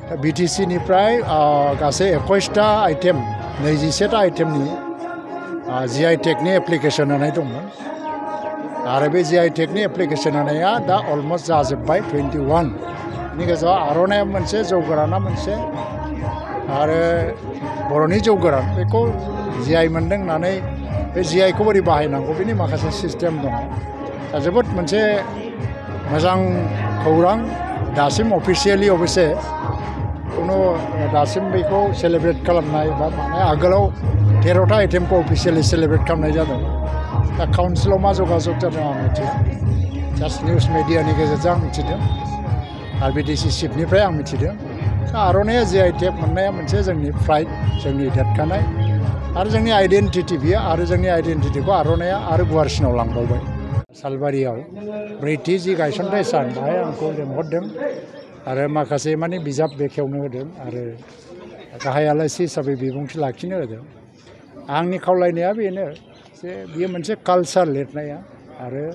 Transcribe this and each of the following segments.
BTC निफ्राय गासै 21टा item 21टा आइटेमनि GI टेगनि application होनाय दंमोन आरो बे GI टेगनि एप्लिकेशन होनाया दा अलमोस्ट जाजोब्बाय 21 नि गेजेराव आर'नाइया मोनसे जौ गोराना मोनसे आरो बर'नि जौ गोरान बेखौ GI मोनदों होननानै बे GI खौ बोरै बाहायनांगौ बेनि माखासे सिस्टेम दङ दा जोबोद मोनसे मोजां खौरां दासिम अफिसियेलि अबयसे कुनु दासिम बेखौ सेलेब्रेट खालामनाय बा माने आगोलाव 13टा आइटेमखौ अफिसियेलि सेलेब्रेट खालामनाय जादों दा काउन्सिलाव मा जगाजग जादों आं मिथिया जास्ट निउस मिडियानि गेजेरजों आं मिथिदों आरो BTC चिफनिफ्राय आं मिथिदों आर'नाइया GI टेग मोननाया मोनसे जोंनि प्राइड जोंनि देरगानाय आरो जोंनि आइडेन्टिटि बियो आरो जोंनि आइडेन्टिटिखौ आर'नाइया आरो गुवारसिनाव लांबावबाय सालबारियाव 4थि जि गायसनथाय सान बाहाय आंखौ लेंहरदों आरो माखासे माने बिजाब बेखेवनो होदों आरो गाहाय आलासि हिसाबै बिबुंथि लाखिनो होदों आंनि खावलायनाया बेनो जे बियो मोनसे कालचार लिरनाया आरो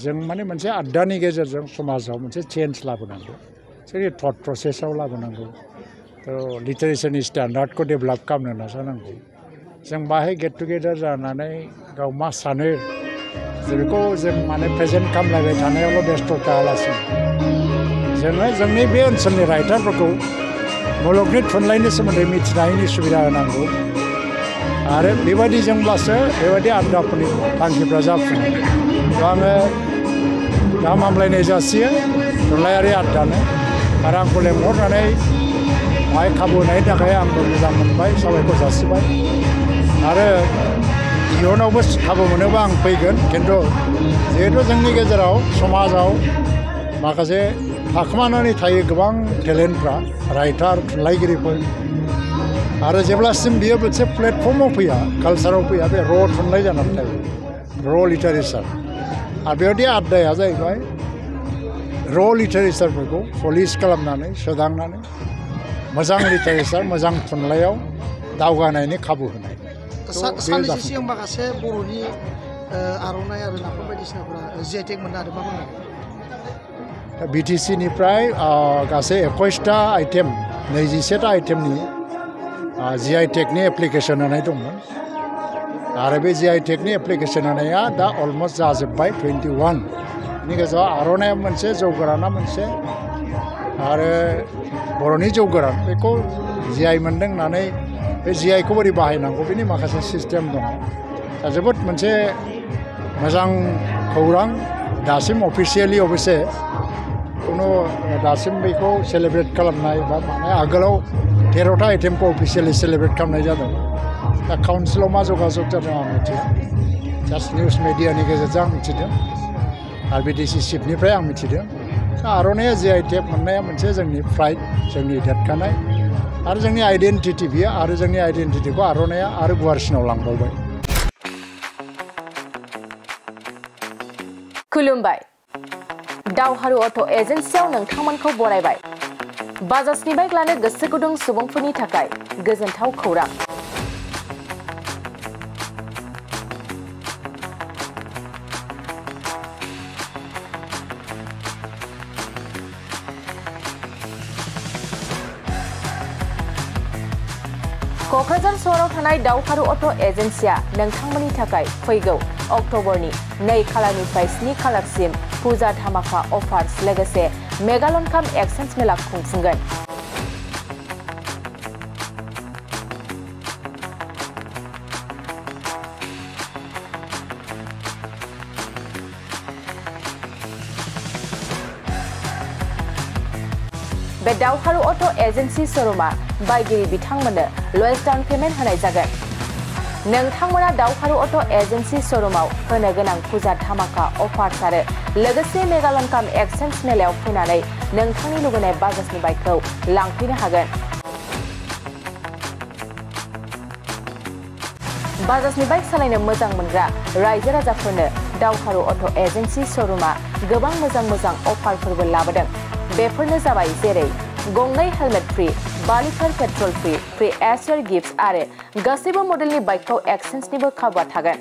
जों माने मोनसे आड्डानि गेजेरजों समाजाव मोनसे चेन्ज लाबोनांगौ जोंनि थट प्रसेसआव लाबोनांगौ थ' लिटारेचारनि स्टेन्डार्डखौ डेभेलप खालामनो नाजानांगौ जों बाहाय गेट टुगेदार जानानै गाव मा सानो जों बेखौ जों माने प्रेजेन्ट खालामलायबाय थानायावल' बेस्थ' थायालासिनो जोङो जोंनि बे ओनसोलनि राइटारफोरखौ मुलुगनि थुनलाइनि सोमोन्दै मिथिनायनि सुबिदा होनांगौ आरो बेबायदिजोंब्लासो बेबायदि आड्डाफोरनि थांखिफ्रा जाफुङो आङो गाहाम हामलायनाय जासियो थुनलाइयारि आड्डानो आरो आंखौ लेंहरनानै बाहाय खाबु होनायनि थाखाय आंबो मोजां मोनबाय साबायखर जासिबाय आरो इयुनावबो खाबु मोनोबा आं फैगोन खिन्थु जिहेतु जोंनि गेजेराव समाजाव माखासे थाखोमानानै थायो गोबां टेलेन्टफ्रा राइटार थुनलाइगिरिफोर आरो जेब्लासिम बियो मोनसे प्लेटफर्माव फैया कालचाराव फैया बे र' थुनलाइ जानानै थायो र' लिटारेचार आरो बेबायदि आड्डाया जाहैबाय र' लिटारेचारफोरखौ पलिश खालामनानै सोदांनानै मोजां लिटारेचार मोजां थुनलाइयाव दावगानायनि खाबु होनाय साननैसो सिगां माखासे बर'नि आर'नाइ आरो नाफाम बायदिसिनाफोरा GI टेग मोननो हादों मा बुंनो BTC निफ्राय गासै 21टा आइटेम 21टा आइटेमनि GI टेगनि एप्लिकेशन होनाय दंमोन आरो बे GI टेगनि एप्लिकेशन होनाया दा अलमोस्ट जाजोब्बाय 21 नि गेजेराव आर'नाइया मोनसे जौ गोराना मोनसे आरो बर'नि जौ गोरान बेखौ GI मोनदों होननानै बे GI खौ बोरै बाहायनांगौ बेनि माखासे सिस्टेम दङ दा जोबोद मोनसे मोजां खौरां दासिम अफिसियेलि अबयसे कुनु दासिम बेखौ सेलेब्रेट खालामनाय बा माने आगोलाव 13टा आइटेमखौ अफिसियेलि सेलेब्रेट खालामनाय जादों दा काउन्सिलाव मा जगाजग जादों आं मिथिया जास्ट निउस मिडियानि गेजेरजों आं मिथिदों आरो BTC चिफनिफ्राय आं मिथिदों आर'नाइया GI टेग मोननाया मोनसे जोंनि प्राइड जोंनि देरगानाय आरो जोंनि आइडेन्टिटि बियो आरो जोंनि आइडेन्टिटिखौ आर'नाइया आरो गुवारसिनाव लांबावबाय खुलुमबाय दावहारु अट' एजेन्सियाव नोंथांमोनखौ बरायबाय बाजाजनि बाइक लानो गोसो गुदुं सुबुंफोरनि थाखाय गोजोनथाव खौरां क'क्राझार सहराव थानाय दावहारु अट' एजेन्सिया नोंथांमोननि थाखाय फैगौ अक्ट'बरनि 2 खालारनिफ्राय 7 खालारसिम फुजा धामाका अफार्स लोगोसे मेगालन काम एक्सचेन्ज मेला खुंफुंगोन बे दावहारु अट' एजेन्सि श'रुमा बायगिरि बिथांमोननो ल'येस्ट डाउन पेमेन्ट होनाय जागोन नोंथांमोना दावहारु अट' एजेन्सि श'रुमाव होनो गोनां फुजा धामाका अफार्स आरो लोगोसे मेगालन काम एक्सचेन्ज मेलायाव फैनानै नोंथांनि लुबैनाय बाजाजनि बाइकखौ लांफैनो हागोन बाजाजनि बाइक सालायनो मोजां मोनग्रा रायजो राजाफोरनो दावहारु अट' एजेन्सि श'रुमा गोबां मोजां अफारफोरबो लाबोदों बेफोरनो जाबाय जेरै गंनै helmet free 5 litre petrol free Acer gifts आरो गासैबो मडेलनि बाइकखौ एक्सचेन्जनिबो खाबुआ थागोन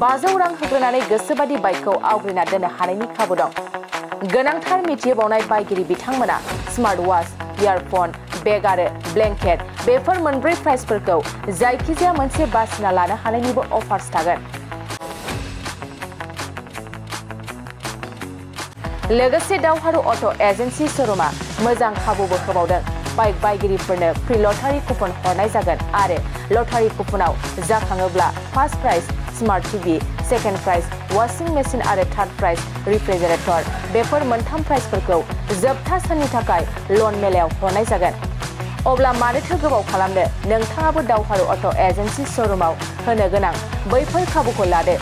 500 रां होग्रोनानै गोसोबादि बाइकखौ आवग्रिना दोननो हानायनि खाबु दं। गोनांथार मिथिहोबावनाय बायगिरि बिथांमोना स्मार्ट वाच, इयारफन, बेग आरो ब्लेंकेट बेफोर मोनब्रै प्राइसफोरखौ जायखिजाया मोनसे बासिना लानो हानायनिबो अफार्स थागोन। लोगोसे दावहारु अट' एजेन्सि श'रुमा मोजां खाबुबो होबावदों। बाइक बायगिरिफोरनो फ्रि लटारि कुपन हरनाय जागोन आरो लटारि कुपनाव जाखाङोब्ला first prize smart TV, second prize washing machine आरो थार्ड प्राइज रिफ्रिजारेटर बेफोर मोनथाम प्राइजफोरखौ जोबथा साननि थाखाय लन मेलायाव हरनाय जागोन। अब्ला मानोथो गोबाव खालामनो, नोंथाङाबो दावहारु अट' एजेन्सि श'रुमाव होनो गोनां बैफोर खाबुखौ लादो।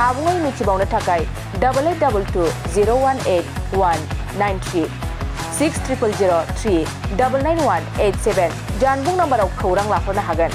आबुङै मिथिबावनो थाखाय 8822018193 600003999187 जानबुं नाम्बाराव खौरां लाहरनो हागोन।